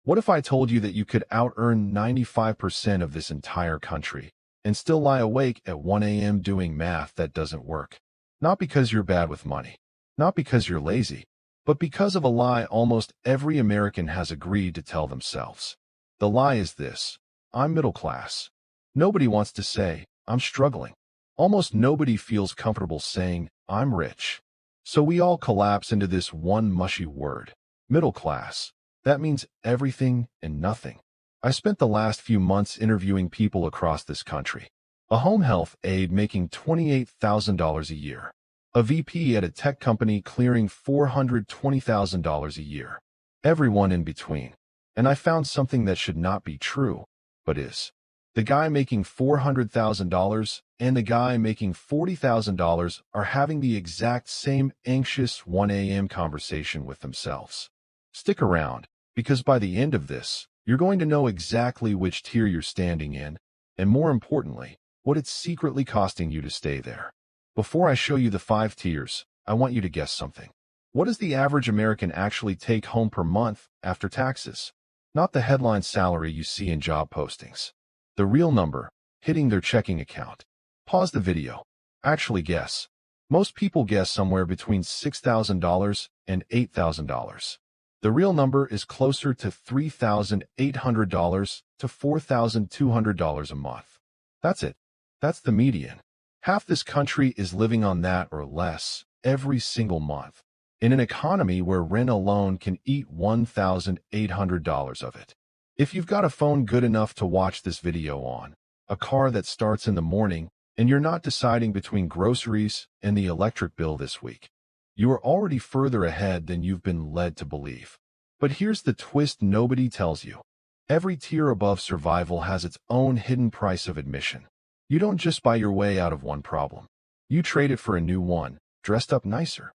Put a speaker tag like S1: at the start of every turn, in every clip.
S1: What if I told you that you could out-earn 95% of this entire country and still lie awake at 1 a.m. doing math that doesn't work? Not because you're bad with money, not because you're lazy, but because of a lie almost every American has agreed to tell themselves. The lie is this: I'm middle class. Nobody wants to say, I'm struggling. Almost nobody feels comfortable saying, I'm rich. So we all collapse into this one mushy word: middle class. That means everything and nothing. I spent the last few months interviewing people across this country. A home health aide making $28,000 a year. A VP at a tech company clearing $420,000 a year. Everyone in between. And I found something that should not be true, but is. The guy making $400,000 and the guy making $40,000 are having the exact same anxious 1 a.m. conversation with themselves. Stick around, because by the end of this, you're going to know exactly which tier you're standing in, and more importantly, what it's secretly costing you to stay there. Before I show you the 5 tiers, I want you to guess something. What does the average American actually take home per month after taxes? Not the headline salary you see in job postings. The real number, hitting their checking account. Pause the video. Actually guess. Most people guess somewhere between $6,000 and $8,000. The real number is closer to $3,800 to $4,200 a month. That's it. That's the median. Half this country is living on that or less every single month, in an economy where rent alone can eat $1,800 of it. If you've got a phone good enough to watch this video on, a car that starts in the morning, and you're not deciding between groceries and the electric bill this week, you are already further ahead than you've been led to believe. But here's the twist nobody tells you. Every tier above survival has its own hidden price of admission. You don't just buy your way out of one problem. You trade it for a new one, dressed up nicer.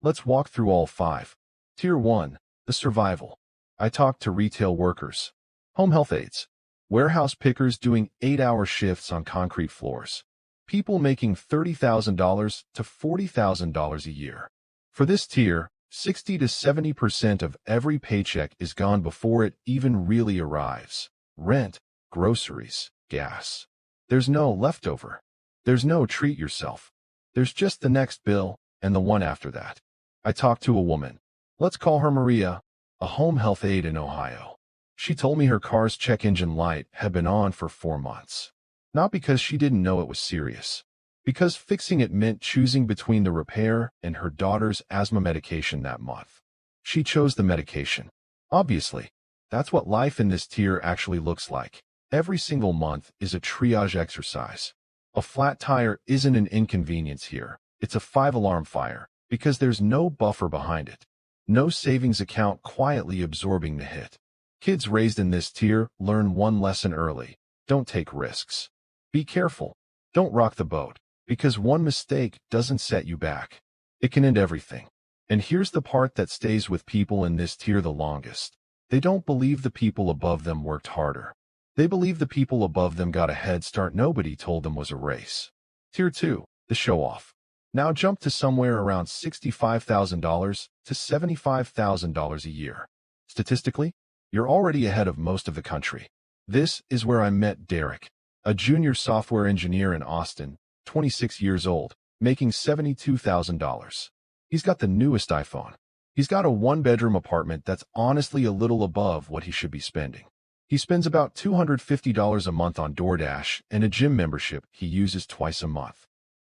S1: Let's walk through all 5. Tier 1, the survival. I talked to retail workers, home health aides, warehouse pickers doing 8-hour shifts on concrete floors, people making $30,000 to $40,000 a year. For this tier, 60 to 70% of every paycheck is gone before it even really arrives. Rent, groceries, gas. There's no leftover. There's no treat yourself. There's just the next bill and the one after that. I talked to a woman. Let's call her Maria, a home health aide in Ohio. She told me her car's check engine light had been on for 4 months. Not because she didn't know it was serious. Because fixing it meant choosing between the repair and her daughter's asthma medication that month. She chose the medication. Obviously, that's what life in this tier actually looks like. Every single month is a triage exercise. A flat tire isn't an inconvenience here. It's a 5-alarm fire, because there's no buffer behind it. No savings account quietly absorbing the hit. Kids raised in this tier learn one lesson early: don't take risks. Be careful. Don't rock the boat, because one mistake doesn't set you back. It can end everything. And here's the part that stays with people in this tier the longest. They don't believe the people above them worked harder. They believe the people above them got a head start nobody told them was a race. Tier 2, the show-off. Now jump to somewhere around $65,000 to $75,000 a year. Statistically, you're already ahead of most of the country. This is where I met Derek, a junior software engineer in Austin, 26 years old, making $72,000. He's got the newest iPhone. He's got a 1-bedroom apartment that's honestly a little above what he should be spending. He spends about $250 a month on DoorDash and a gym membership he uses twice a month.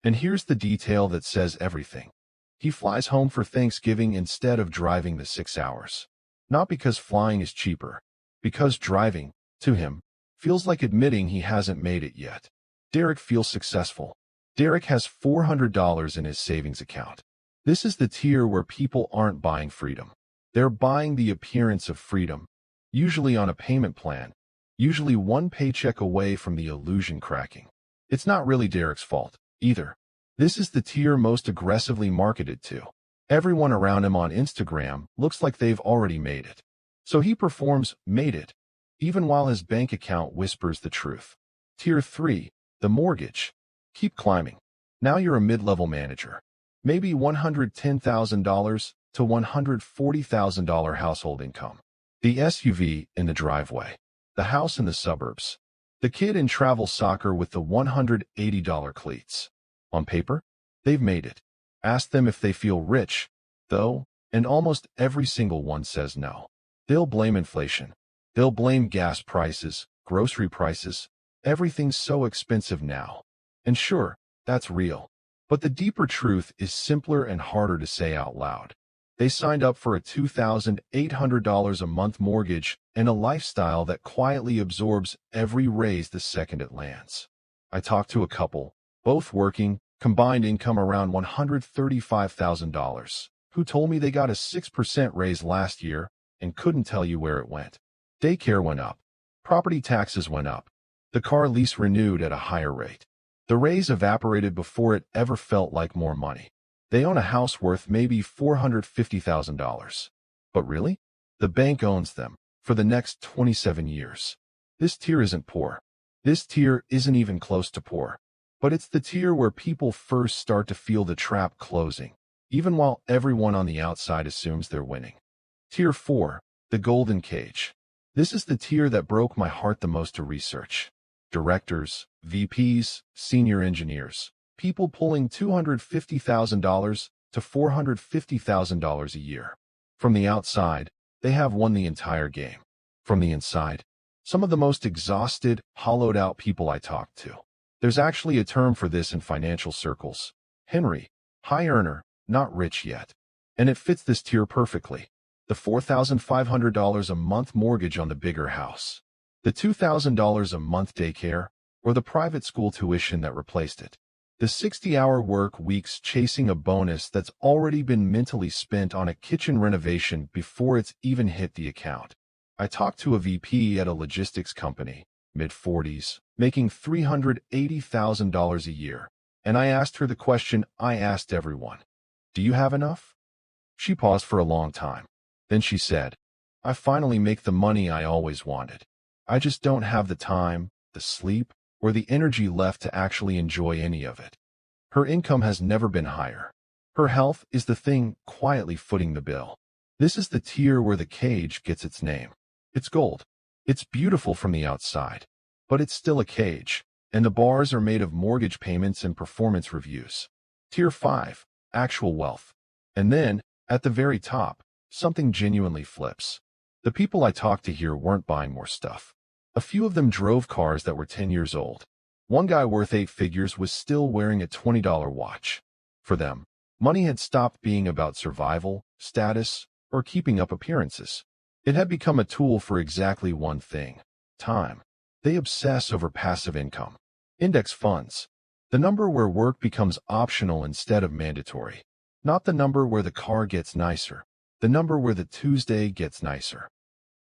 S1: And here's the detail that says everything. He flies home for Thanksgiving instead of driving the 6 hours. Not because flying is cheaper, because driving, to him, feels like admitting he hasn't made it yet. Derek feels successful. Derek has $400 in his savings account. This is the tier where people aren't buying freedom. They're buying the appearance of freedom, usually on a payment plan, usually one paycheck away from the illusion cracking. It's not really Derek's fault, either. This is the tier most aggressively marketed to. Everyone around him on Instagram looks like they've already made it. So he performs "made it," even while his bank account whispers the truth. Tier 3, the mortgage. Keep climbing. Now you're a mid-level manager. Maybe $110,000 to $140,000 household income. The SUV in the driveway. The house in the suburbs. The kid in travel soccer with the $180 cleats. On paper, they've made it. Ask them if they feel rich, though, and almost every single one says no. They'll blame inflation. They'll blame gas prices, grocery prices. Everything's so expensive now. And sure, that's real. But the deeper truth is simpler and harder to say out loud. They signed up for a $2,800 a month mortgage and a lifestyle that quietly absorbs every raise the second it lands. I talked to a couple, both working, combined income around $135,000, who told me they got a 6% raise last year and couldn't tell you where it went. Daycare went up. Property taxes went up. The car lease renewed at a higher rate. The raise evaporated before it ever felt like more money. They own a house worth maybe $450,000. But really? The bank owns them for the next 27 years. This tier isn't poor. This tier isn't even close to poor. But it's the tier where people first start to feel the trap closing, even while everyone on the outside assumes they're winning. Tier 4, the golden cage. This is the tier that broke my heart the most to research. Directors, VPs, senior engineers. People pulling $250,000 to $450,000 a year. From the outside, they have won the entire game. From the inside, some of the most exhausted, hollowed-out people I talked to. There's actually a term for this in financial circles. Henry, high earner, not rich yet. And it fits this tier perfectly. The $4,500 a month mortgage on the bigger house. The $2,000 a month daycare, or the private school tuition that replaced it. The 60-hour work weeks chasing a bonus that's already been mentally spent on a kitchen renovation before it's even hit the account. I talked to a VP at a logistics company, mid-40s, making $380,000 a year, and I asked her the question I asked everyone. Do you have enough? She paused for a long time. Then she said, I finally make the money I always wanted. I just don't have the time, the sleep, or the energy left to actually enjoy any of it. Her income has never been higher. Her health is the thing quietly footing the bill. This is the tier where the cage gets its name. It's gold. It's beautiful from the outside, but it's still a cage, and the bars are made of mortgage payments and performance reviews. Tier 5, actual wealth. And then, at the very top, something genuinely flips. The people I talked to here weren't buying more stuff. A few of them drove cars that were 10 years old. One guy worth 8 figures was still wearing a $20 watch. For them, money had stopped being about survival, status, or keeping up appearances. It had become a tool for exactly one thing: time. They obsess over passive income. Index funds. The number where work becomes optional instead of mandatory. Not the number where the car gets nicer. The number where the Tuesday gets nicer.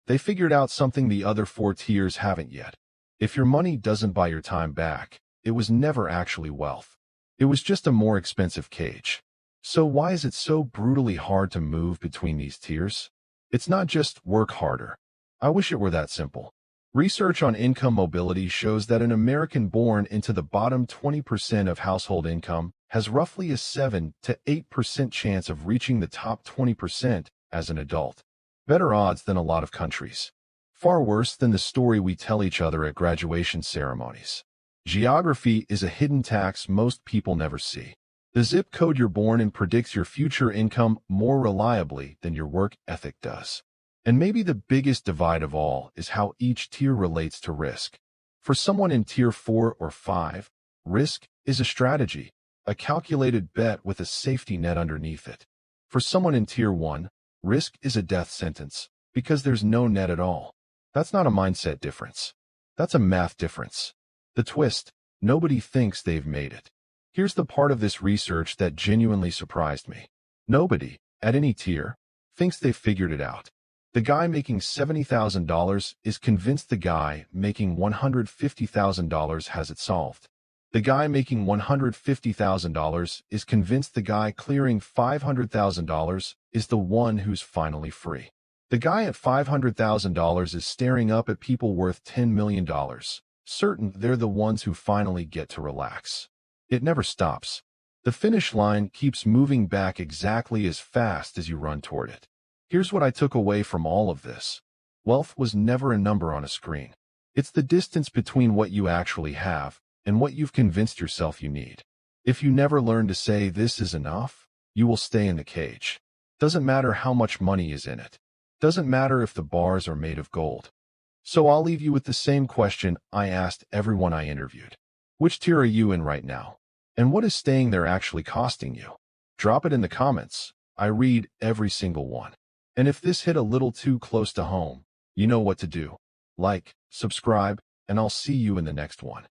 S1: They figured out something the other 4 tiers haven't yet. If your money doesn't buy your time back, it was never actually wealth. It was just a more expensive cage. So why is it so brutally hard to move between these tiers? It's not just work harder. I wish it were that simple. Research on income mobility shows that an American born into the bottom 20% of household income has roughly a 7 to 8% chance of reaching the top 20% as an adult. Better odds than a lot of countries. Far worse than the story we tell each other at graduation ceremonies. Geography is a hidden tax most people never see. The zip code you're born in predicts your future income more reliably than your work ethic does. And maybe the biggest divide of all is how each tier relates to risk. For someone in tier 4 or 5, risk is a strategy, a calculated bet with a safety net underneath it. For someone in tier 1, risk is a death sentence, because there's no net at all. That's not a mindset difference. That's a math difference. The twist: nobody thinks they've made it. Here's the part of this research that genuinely surprised me. Nobody, at any tier, thinks they've figured it out. The guy making $70,000 is convinced the guy making $150,000 has it solved. The guy making $150,000 is convinced the guy clearing $500,000 is the one who's finally free. The guy at $500,000 is staring up at people worth $10 million, certain they're the ones who finally get to relax. It never stops. The finish line keeps moving back exactly as fast as you run toward it. Here's what I took away from all of this. Wealth was never a number on a screen. It's the distance between what you actually have and what you've convinced yourself you need. If you never learn to say this is enough, you will stay in the cage. Doesn't matter how much money is in it. Doesn't matter if the bars are made of gold. So I'll leave you with the same question I asked everyone I interviewed. Which tier are you in right now? And what is staying there actually costing you? Drop it in the comments. I read every single one. And if this hit a little too close to home, you know what to do. Like, subscribe, and I'll see you in the next one.